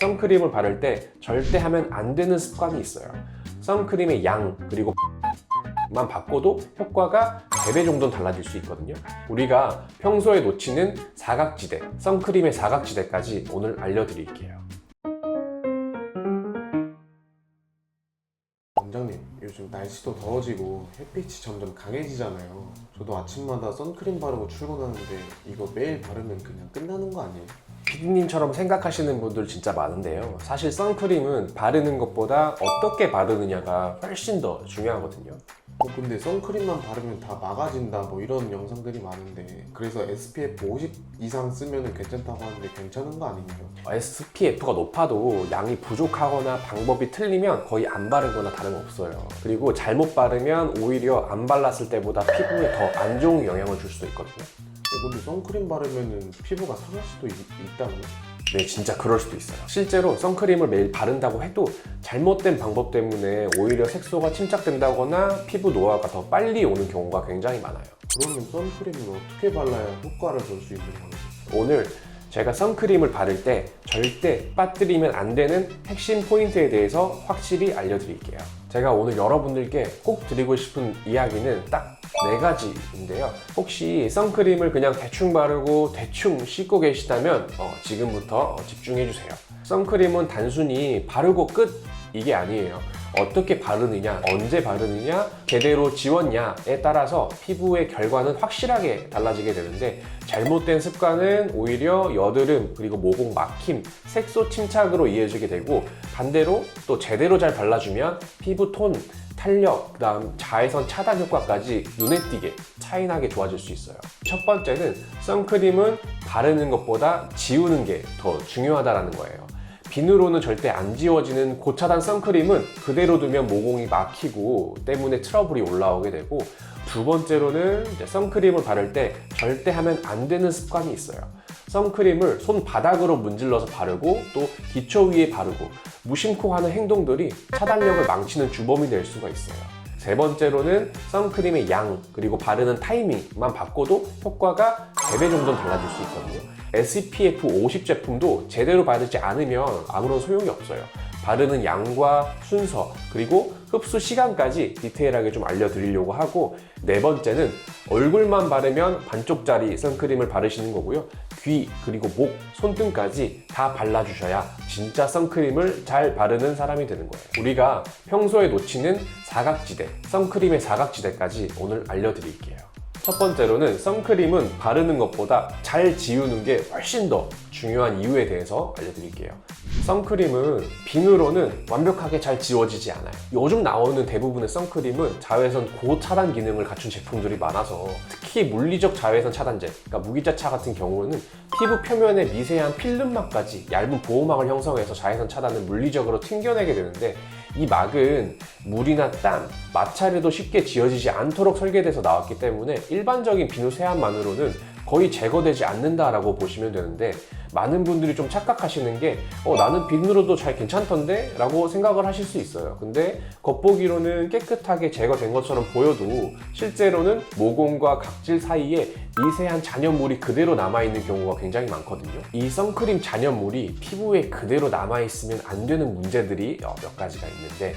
선크림을 바를 때 절대 하면 안 되는 습관이 있어요. 선크림의 양 그리고 만 바꿔도 효과가 3배 정도는 달라질 수 있거든요. 우리가 평소에 놓치는 사각지대, 선크림의 사각지대까지 오늘 알려드릴게요. 원장님, 요즘 날씨도 더워지고 햇빛이 점점 강해지잖아요. 저도 아침마다 선크림 바르고 출근하는데 이거 매일 바르면 그냥 끝나는 거 아니에요? 피디님처럼 생각하시는 분들 진짜 많은데요. 사실 선크림은 바르는 것보다 어떻게 바르느냐가 훨씬 더 중요하거든요. 근데 선크림만 바르면 다 막아진다 뭐 이런 영상들이 많은데, 그래서 SPF 50 이상 쓰면 괜찮다고 하는데 괜찮은 거 아닌가요? SPF가 높아도 양이 부족하거나 방법이 틀리면 거의 안 바른 거나 다름없어요. 그리고 잘못 바르면 오히려 안 발랐을 때보다 피부에 더 안 좋은 영향을 줄 수도 있거든요. 근데 선크림 바르면 피부가 상할 수도 있다고요? 네, 진짜 그럴 수도 있어요. 실제로 선크림을 매일 바른다고 해도 잘못된 방법 때문에 오히려 색소가 침착된다거나 피부 노화가 더 빨리 오는 경우가 굉장히 많아요. 그러면 선크림은 어떻게 발라야 효과를 볼 수 있는 거예요? 오늘 제가 선크림을 바를 때 절대 빠뜨리면 안 되는 핵심 포인트에 대해서 확실히 알려드릴게요. 제가 오늘 여러분들께 꼭 드리고 싶은 이야기는 딱 4가지인데요. 혹시 선크림을 그냥 대충 바르고 대충 씻고 계시다면 지금부터 집중해주세요. 선크림은 단순히 바르고 끝 이게 아니에요. 어떻게 바르느냐, 언제 바르느냐, 제대로 지웠냐에 따라서 피부의 결과는 확실하게 달라지게 되는데, 잘못된 습관은 오히려 여드름 그리고 모공 막힘, 색소 침착으로 이어지게 되고, 반대로 또 제대로 잘 발라주면 피부 톤, 탄력, 그 다음 자외선 차단 효과까지 눈에 띄게 차이나게 좋아질 수 있어요. 첫 번째는 선크림은 바르는 것보다 지우는 게 더 중요하다는 거예요. 비누로는 절대 안 지워지는 고차단 선크림은 그대로 두면 모공이 막히고 때문에 트러블이 올라오게 되고, 두 번째로는 선크림을 바를 때 절대 하면 안 되는 습관이 있어요. 선크림을 손바닥으로 문질러서 바르고 또 기초 위에 바르고 무심코 하는 행동들이 차단력을 망치는 주범이 될 수가 있어요. 세 번째로는 선크림의 양 그리고 바르는 타이밍만 바꿔도 효과가 3배 정도는 달라질 수 있거든요. SPF 50 제품도 제대로 바르지 않으면 아무런 소용이 없어요. 바르는 양과 순서 그리고 흡수 시간까지 디테일하게 좀 알려드리려고 하고, 4번째는 얼굴만 바르면 반쪽짜리 선크림을 바르시는 거고요. 귀 그리고 목, 손등까지 다 발라주셔야 진짜 선크림을 잘 바르는 사람이 되는 거예요. 우리가 평소에 놓치는 사각지대, 선크림의 사각지대까지 오늘 알려드릴게요. 첫 번째로는 선크림은 바르는 것보다 잘 지우는 게 훨씬 더 중요한 이유에 대해서 알려드릴게요. 선크림은 비누로는 완벽하게 잘 지워지지 않아요. 요즘 나오는 대부분의 선크림은 자외선 고차단 기능을 갖춘 제품들이 많아서, 특히 물리적 자외선 차단제, 그러니까 무기자차 같은 경우는 피부 표면에 미세한 필름막까지 얇은 보호막을 형성해서 자외선 차단을 물리적으로 튕겨내게 되는데, 이 막은 물이나 땀, 마찰에도 쉽게 지워지지 않도록 설계돼서 나왔기 때문에 일반적인 비누 세안만으로는 거의 제거되지 않는다라고 보시면 되는데, 많은 분들이 좀 착각하시는 게 나는 비누로도 잘 괜찮던데? 라고 생각을 하실 수 있어요. 근데 겉보기로는 깨끗하게 제거된 것처럼 보여도 실제로는 모공과 각질 사이에 미세한 잔여물이 그대로 남아있는 경우가 굉장히 많거든요. 이 선크림 잔여물이 피부에 그대로 남아있으면 안 되는 문제들이 몇 가지가 있는데,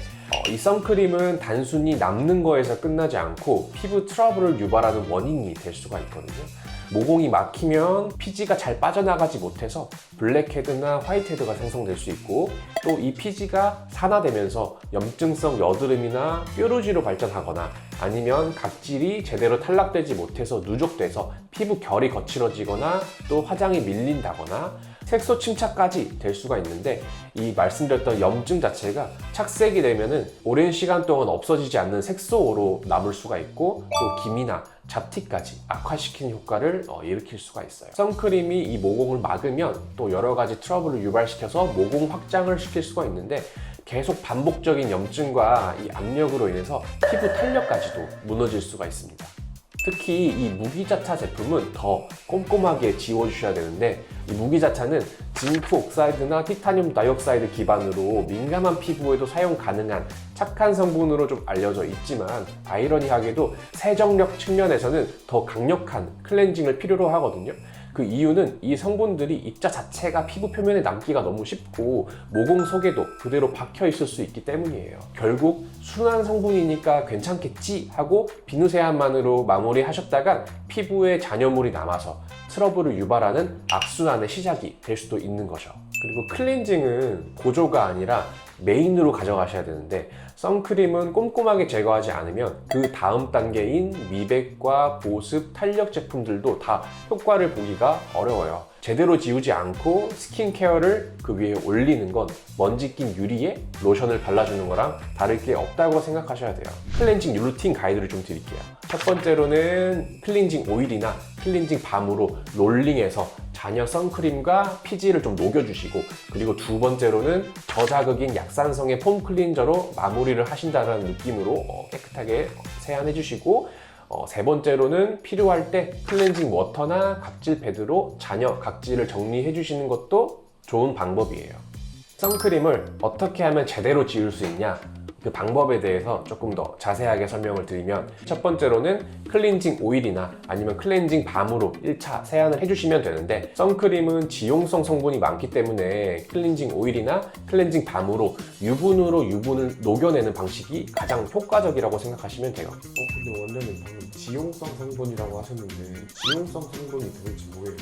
이 선크림은 단순히 남는 거에서 끝나지 않고 피부 트러블을 유발하는 원인이 될 수가 있거든요. 모공이 막히면 피지가 잘 빠져나가지 못해서 블랙헤드나 화이트헤드가 생성될 수 있고, 또 이 피지가 산화되면서 염증성 여드름이나 뾰루지로 발전하거나, 아니면 각질이 제대로 탈락되지 못해서 누적돼서 피부 결이 거칠어지거나 또 화장이 밀린다거나 색소 침착까지 될 수가 있는데, 이 말씀드렸던 염증 자체가 착색이 되면은 오랜 시간 동안 없어지지 않는 색소로 남을 수가 있고, 또 기미나 잡티까지 악화시키는 효과를 일으킬 수가 있어요. 선크림이 이 모공을 막으면 또 여러 가지 트러블을 유발시켜서 모공 확장을 시킬 수가 있는데, 계속 반복적인 염증과 이 압력으로 인해서 피부 탄력까지도 무너질 수가 있습니다. 특히 이 무기자차 제품은 더 꼼꼼하게 지워주셔야 되는데, 이 무기자차는 징크 옥사이드나 티타늄 다이옥사이드 기반으로 민감한 피부에도 사용 가능한 착한 성분으로 좀 알려져 있지만, 아이러니하게도 세정력 측면에서는 더 강력한 클렌징을 필요로 하거든요. 그 이유는 이 성분들이 입자 자체가 피부 표면에 남기가 너무 쉽고 모공 속에도 그대로 박혀 있을 수 있기 때문이에요. 결국 순한 성분이니까 괜찮겠지 하고 비누세안만으로 마무리하셨다간 피부에 잔여물이 남아서 트러블을 유발하는 악순환의 시작이 될 수도 있는 거죠. 그리고 클렌징은 보조가 아니라 메인으로 가져가셔야 되는데, 선크림은 꼼꼼하게 제거하지 않으면 그 다음 단계인 미백과 보습, 탄력 제품들도 다 효과를 보기가 어려워요. 제대로 지우지 않고 스킨케어를 그 위에 올리는 건 먼지 낀 유리에 로션을 발라주는 거랑 다를 게 없다고 생각하셔야 돼요. 클렌징 루틴 가이드를 좀 드릴게요. 첫 번째로는 클렌징 오일이나 클렌징 밤으로 롤링해서 잔여 선크림과 피지를 좀 녹여주시고, 그리고 두 번째로는 저자극인 약산성의 폼 클린저로 마무리를 하신다는 느낌으로 깨끗하게 세안해 주시고, 세 번째로는 필요할 때 클렌징 워터나 각질 패드로 잔여 각질을 정리해 주시는 것도 좋은 방법이에요. 선크림을 어떻게 하면 제대로 지울 수 있냐, 그 방법에 대해서 조금 더 자세하게 설명을 드리면, 첫 번째로는 클렌징 오일이나 아니면 클렌징 밤으로 1차 세안을 해주시면 되는데, 선크림은 지용성 성분이 많기 때문에 클렌징 오일이나 클렌징 밤으로 유분으로 유분을 녹여내는 방식이 가장 효과적이라고 생각하시면 돼요. 근데 원장님 방금 지용성 성분이라고 하셨는데 지용성 성분이 도대체 뭐예요?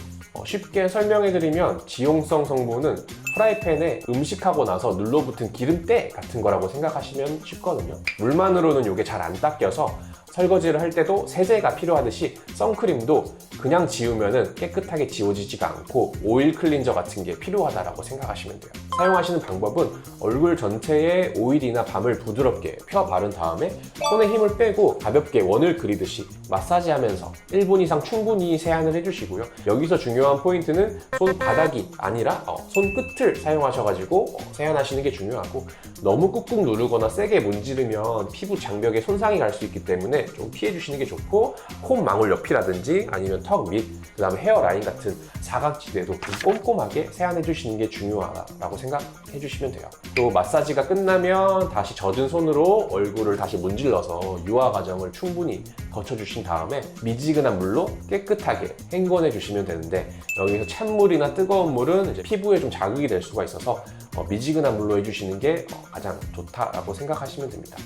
쉽게 설명해드리면, 지용성 성분은 프라이팬에 음식하고 나서 눌러붙은 기름때 같은 거라고 생각하시면 쉽거든요. 물만으로는 이게 잘 안 닦여서 설거지를 할 때도 세제가 필요하듯이 선크림도 그냥 지우면은 깨끗하게 지워지지가 않고 오일 클린저 같은 게 필요하다라고 생각하시면 돼요. 사용하시는 방법은 얼굴 전체에 오일이나 밤을 부드럽게 펴 바른 다음에 손에 힘을 빼고 가볍게 원을 그리듯이 마사지하면서 1분 이상 충분히 세안을 해주시고요. 여기서 중요한 포인트는 손바닥이 아니라 손끝을 사용하셔가지고 세안하시는 게 중요하고, 너무 꾹꾹 누르거나 세게 문지르면 피부 장벽에 손상이 갈 수 있기 때문에 좀 피해 주시는 게 좋고, 콧망울 옆이라든지 아니면 턱 밑, 그 다음에 헤어라인 같은 사각지대도 좀 꼼꼼하게 세안해 주시는 게 중요하다고 생각해 주시면 돼요. 또 마사지가 끝나면 다시 젖은 손으로 얼굴을 다시 문질러서 유화 과정을 충분히 거쳐주신 다음에 미지근한 물로 깨끗하게 헹궈내 주시면 되는데, 여기서 찬물이나 뜨거운 물은 이제 피부에 좀 자극이 될 수가 있어서 미지근한 물로 해주시는 게 가장 좋다라고 생각하시면 됩니다.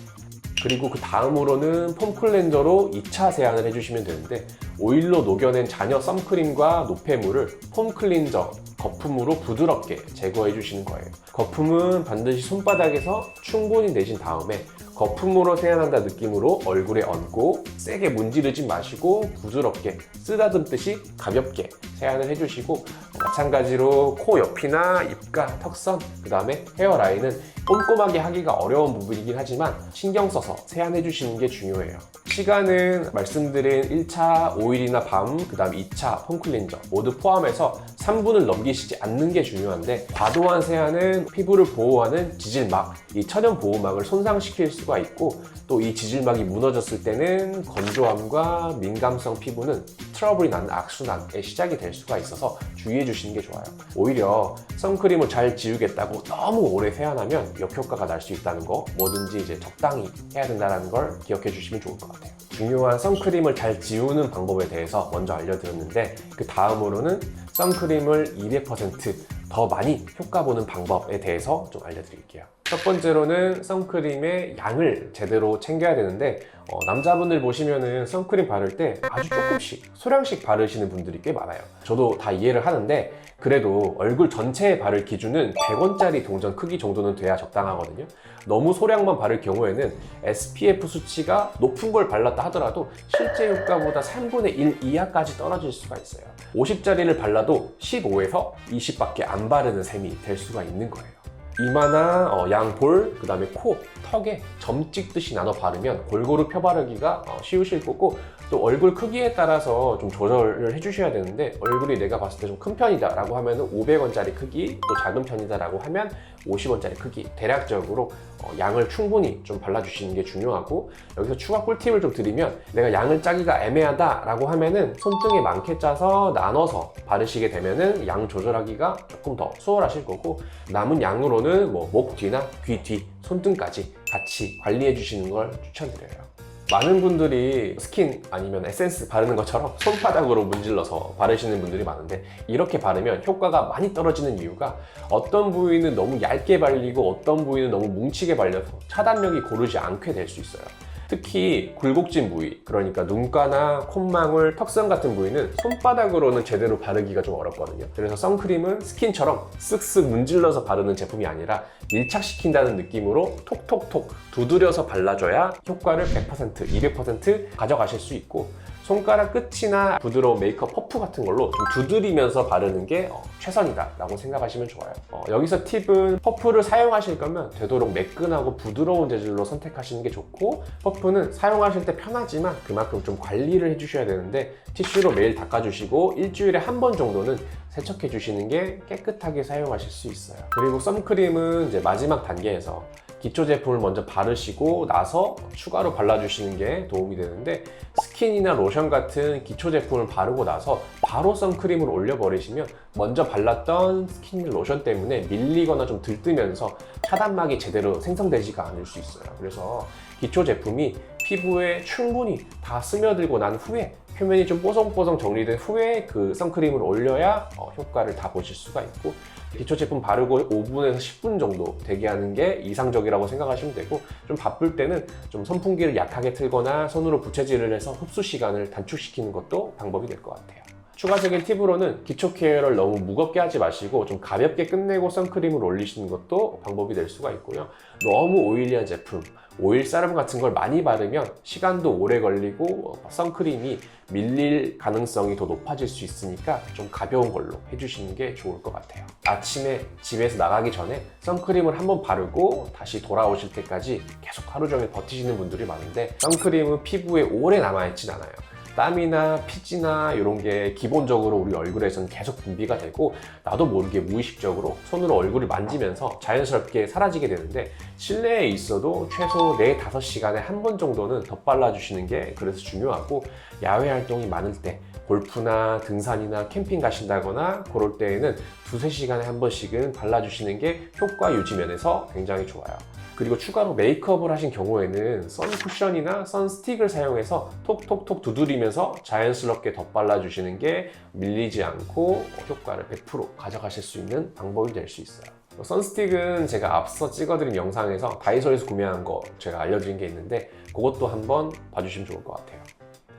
그리고 그 다음으로는 폼 클렌저로 2차 세안을 해주시면 되는데, 오일로 녹여낸 잔여 선크림과 노폐물을 폼 클렌저 거품으로 부드럽게 제거해 주시는 거예요. 거품은 반드시 손바닥에서 충분히 내신 다음에 거품으로 세안한다 느낌으로 얼굴에 얹고 세게 문지르지 마시고 부드럽게 쓰다듬듯이 가볍게 세안을 해주시고, 마찬가지로 코 옆이나 입가, 턱선, 그 다음에 헤어라인은 꼼꼼하게 하기가 어려운 부분이긴 하지만 신경 써서 세안해 주시는 게 중요해요. 시간은 말씀드린 1차 오일이나 밤, 그 다음 2차 폼 클렌저 모두 포함해서 3분을 넘기시지 않는 게 중요한데, 과도한 세안은 피부를 보호하는 지질막, 이 천연 보호막을 손상시킬 수가 있고, 또 이 지질막이 무너졌을 때는 건조함과 민감성 피부는 트러블이 나는 악순환의 시작이 될 수가 있어서 주의해 주시는 게 좋아요. 오히려 선크림을 잘 지우겠다고 너무 오래 세안하면 역효과가 날 수 있다는 거, 뭐든지 이제 적당히 해야 된다는 걸 기억해 주시면 좋을 것 같아요. 중요한 선크림을 잘 지우는 방법에 대해서 먼저 알려드렸는데, 그 다음으로는 선크림을 200% 더 많이 효과 보는 방법에 대해서 좀 알려드릴게요. 첫 번째로는 선크림의 양을 제대로 챙겨야 되는데, 남자분들 보시면은 선크림 바를 때 아주 조금씩 소량씩 바르시는 분들이 꽤 많아요. 저도 다 이해를 하는데, 그래도 얼굴 전체에 바를 기준은 100원짜리 동전 크기 정도는 돼야 적당하거든요. 너무 소량만 바를 경우에는 SPF 수치가 높은 걸 발랐다 하더라도 실제 효과보다 3분의 1 이하까지 떨어질 수가 있어요. 50짜리를 발라도 15에서 20밖에 안 바르는 셈이 될 수가 있는 거예요. 이마나 양볼, 그 다음에 코, 턱에 점 찍듯이 나눠 바르면 골고루 펴바르기가 쉬우실 거고, 또 얼굴 크기에 따라서 좀 조절을 해주셔야 되는데, 얼굴이 내가 봤을 때 좀 큰 편이다 라고 하면 500원짜리 크기, 또 작은 편이다 라고 하면 50원짜리 크기, 대략적으로 양을 충분히 좀 발라주시는 게 중요하고, 여기서 추가 꿀팁을 좀 드리면, 내가 양을 짜기가 애매하다 라고 하면은 손등에 많게 짜서 나눠서 바르시게 되면은 양 조절하기가 조금 더 수월하실 거고, 남은 양으로는 뭐 목 뒤나 귀 뒤, 손등까지 같이 관리해 주시는 걸 추천드려요. 많은 분들이 스킨 아니면 에센스 바르는 것처럼 손바닥으로 문질러서 바르시는 분들이 많은데 이렇게 바르면 효과가 많이 떨어지는 이유가 어떤 부위는 너무 얇게 발리고 어떤 부위는 너무 뭉치게 발려서 차단력이 고르지 않게 될 수 있어요. 특히 굴곡진 부위, 그러니까 눈가나 콧망울, 턱선 같은 부위는 손바닥으로는 제대로 바르기가 좀 어렵거든요. 그래서 선크림은 스킨처럼 쓱쓱 문질러서 바르는 제품이 아니라 밀착시킨다는 느낌으로 톡톡톡 두드려서 발라줘야 효과를 100%, 200% 가져가실 수 있고, 손가락 끝이나 부드러운 메이크업 퍼프 같은 걸로 좀 두드리면서 바르는 게 최선이다 라고 생각하시면 좋아요. 여기서 팁은 퍼프를 사용하실 거면 되도록 매끈하고 부드러운 재질로 선택하시는 게 좋고, 퍼프는 사용하실 때 편하지만 그만큼 좀 관리를 해주셔야 되는데 티슈로 매일 닦아주시고 일주일에 한 번 정도는 세척해 주시는 게 깨끗하게 사용하실 수 있어요. 그리고 선크림은 이제 마지막 단계에서 기초 제품을 먼저 바르시고 나서 추가로 발라주시는 게 도움이 되는데, 스킨이나 로션 같은 기초 제품을 바르고 나서 바로 선크림을 올려버리시면 먼저 발랐던 스킨 로션 때문에 밀리거나 좀 들뜨면서 차단막이 제대로 생성되지가 않을 수 있어요. 그래서 기초 제품이 피부에 충분히 다 스며들고 난 후에, 표면이 좀 뽀송뽀송 정리된 후에 그 선크림을 올려야 효과를 다 보실 수가 있고, 기초 제품 바르고 5분에서 10분 정도 대기하는 게 이상적이라고 생각하시면 되고, 좀 바쁠 때는 좀 선풍기를 약하게 틀거나 손으로 부채질을 해서 흡수 시간을 단축시키는 것도 방법이 될 것 같아요. 추가적인 팁으로는 기초 케어를 너무 무겁게 하지 마시고 좀 가볍게 끝내고 선크림을 올리시는 것도 방법이 될 수가 있고요. 너무 오일리한 제품, 오일 세럼 같은 걸 많이 바르면 시간도 오래 걸리고 선크림이 밀릴 가능성이 더 높아질 수 있으니까 좀 가벼운 걸로 해주시는 게 좋을 것 같아요. 아침에 집에서 나가기 전에 선크림을 한번 바르고 다시 돌아오실 때까지 계속 하루 종일 버티시는 분들이 많은데, 선크림은 피부에 오래 남아있진 않아요. 땀이나 피지나 이런 게 기본적으로 우리 얼굴에서는 계속 분비가 되고 나도 모르게 무의식적으로 손으로 얼굴을 만지면서 자연스럽게 사라지게 되는데, 실내에 있어도 최소 4-5시간에 한 번 정도는 덧발라주시는 게 그래서 중요하고, 야외 활동이 많을 때 골프나 등산이나 캠핑 가신다거나 그럴 때에는 2-3시간에 한 번씩은 발라주시는 게 효과 유지 면에서 굉장히 좋아요. 그리고 추가로 메이크업을 하신 경우에는 선 쿠션이나 선 스틱을 사용해서 톡톡톡 두드리면서 자연스럽게 덧발라주시는 게 밀리지 않고 효과를 100% 가져가실 수 있는 방법이 될 수 있어요. 선스틱은 제가 앞서 찍어드린 영상에서 다이소에서 구매한 거 제가 알려드린 게 있는데 그것도 한번 봐주시면 좋을 것 같아요.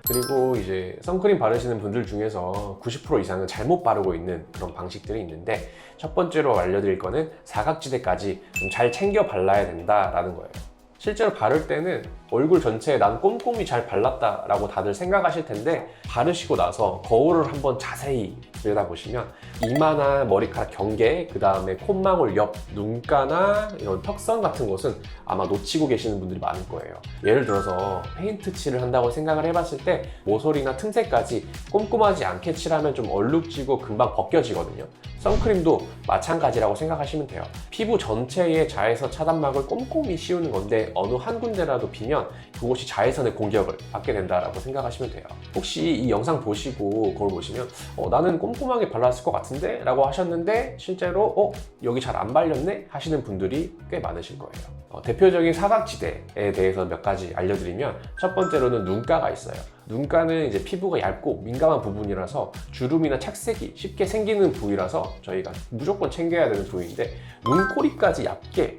그리고 이제 선크림 바르시는 분들 중에서 90% 이상은 잘못 바르고 있는 그런 방식들이 있는데, 첫 번째로 알려드릴 거는 사각지대까지 좀 잘 챙겨 발라야 된다라는 거예요. 실제로 바를 때는 얼굴 전체에 난 꼼꼼히 잘 발랐다라고 다들 생각하실 텐데, 바르시고 나서 거울을 한번 자세히 들여다보시면 이마나 머리카락 경계, 그 다음에 콧망울 옆, 눈가나 이런 턱선 같은 곳은 아마 놓치고 계시는 분들이 많을 거예요. 예를 들어서 페인트 칠을 한다고 생각을 해봤을 때 모서리나 틈새까지 꼼꼼하지 않게 칠하면 좀 얼룩지고 금방 벗겨지거든요. 선크림도 마찬가지라고 생각하시면 돼요. 피부 전체의 자외선 차단막을 꼼꼼히 씌우는 건데 어느 한 군데라도 비면 그곳이 자외선의 공격을 받게 된다라고 생각하시면 돼요. 혹시 이 영상 보시고 그걸 보시면 나는 꼼꼼하게 발랐을 것 같은데? 라고 하셨는데 실제로 여기 잘 안 발렸네? 하시는 분들이 꽤 많으실 거예요. 대표적인 사각지대에 대해서 몇 가지 알려드리면, 첫 번째로는 눈가가 있어요. 눈가는 이제 피부가 얇고 민감한 부분이라서 주름이나 착색이 쉽게 생기는 부위라서 저희가 무조건 챙겨야 되는 부위인데, 눈꼬리까지 얇게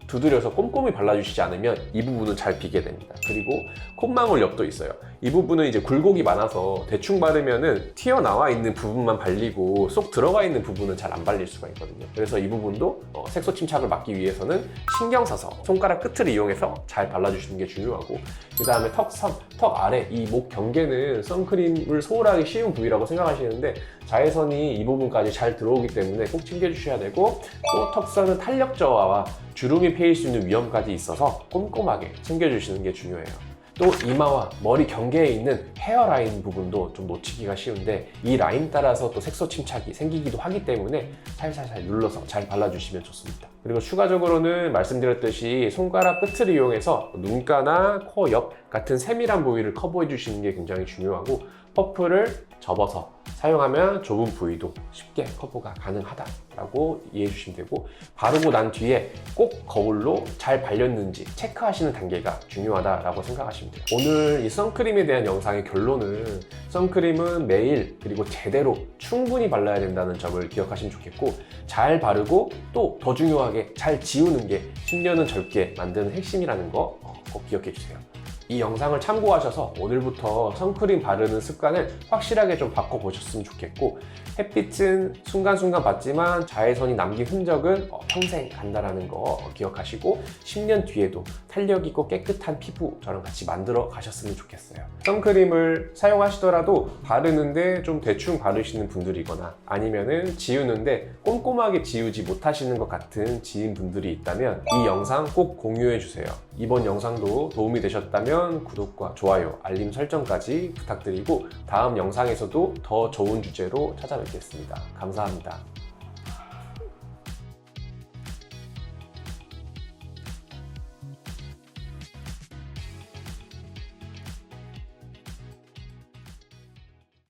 두드려서 꼼꼼히 발라주시지 않으면 이 부분은 잘 비게 됩니다. 그리고 콧망울 옆도 있어요. 이 부분은 이제 굴곡이 많아서 대충 바르면은 튀어나와 있는 부분만 발리고 쏙 들어가 있는 부분은 잘 안 발릴 수가 있거든요. 그래서 이 부분도 색소 침착을 막기 위해서는 신경 써서 손가락 끝을 이용해서 잘 발라주시는 게 중요하고, 그 다음에 턱선, 턱 아래 이 목 경계는 선크림을 소홀하기 쉬운 부위라고 생각하시는데 자외선이 이 부분까지 잘 들어오기 때문에 꼭 챙겨주셔야 되고, 또 턱선은 탄력 저하와 주름이 패일 수 있는 위험까지 있어서 꼼꼼하게 챙겨주시는 게 중요해요. 또 이마와 머리 경계에 있는 헤어라인 부분도 좀 놓치기가 쉬운데 이 라인 따라서 또 색소 침착이 생기기도 하기 때문에 살살살 눌러서 잘 발라주시면 좋습니다. 그리고 추가적으로는 말씀드렸듯이 손가락 끝을 이용해서 눈가나 코 옆 같은 세밀한 부위를 커버해 주시는 게 굉장히 중요하고, 퍼프를 접어서 사용하면 좁은 부위도 쉽게 커버가 가능하다라고 이해해 주시면 되고, 바르고 난 뒤에 꼭 거울로 잘 발렸는지 체크하시는 단계가 중요하다라고 생각하시면 돼요. 오늘 이 선크림에 대한 영상의 결론은 선크림은 매일 그리고 제대로 충분히 발라야 된다는 점을 기억하시면 좋겠고, 잘 바르고 또 더 중요하게 잘 지우는 게 10년은 젊게 만드는 핵심이라는 거 꼭 기억해 주세요. 이 영상을 참고하셔서 오늘부터 선크림 바르는 습관을 확실하게 좀 바꿔보셨으면 좋겠고, 햇빛은 순간순간 받지만 자외선이 남긴 흔적은 평생 간다라는 거 기억하시고 10년 뒤에도 탄력 있고 깨끗한 피부 저랑 같이 만들어 가셨으면 좋겠어요. 선크림을 사용하시더라도 바르는데 좀 대충 바르시는 분들이거나 아니면은 지우는데 꼼꼼하게 지우지 못하시는 것 같은 지인분들이 있다면 이 영상 꼭 공유해 주세요. 이번 영상도 도움이 되셨다면 구독과 좋아요, 알림 설정까지 부탁드리고 다음 영상에서도 더 좋은 주제로 찾아뵙겠습니다. 감사합니다.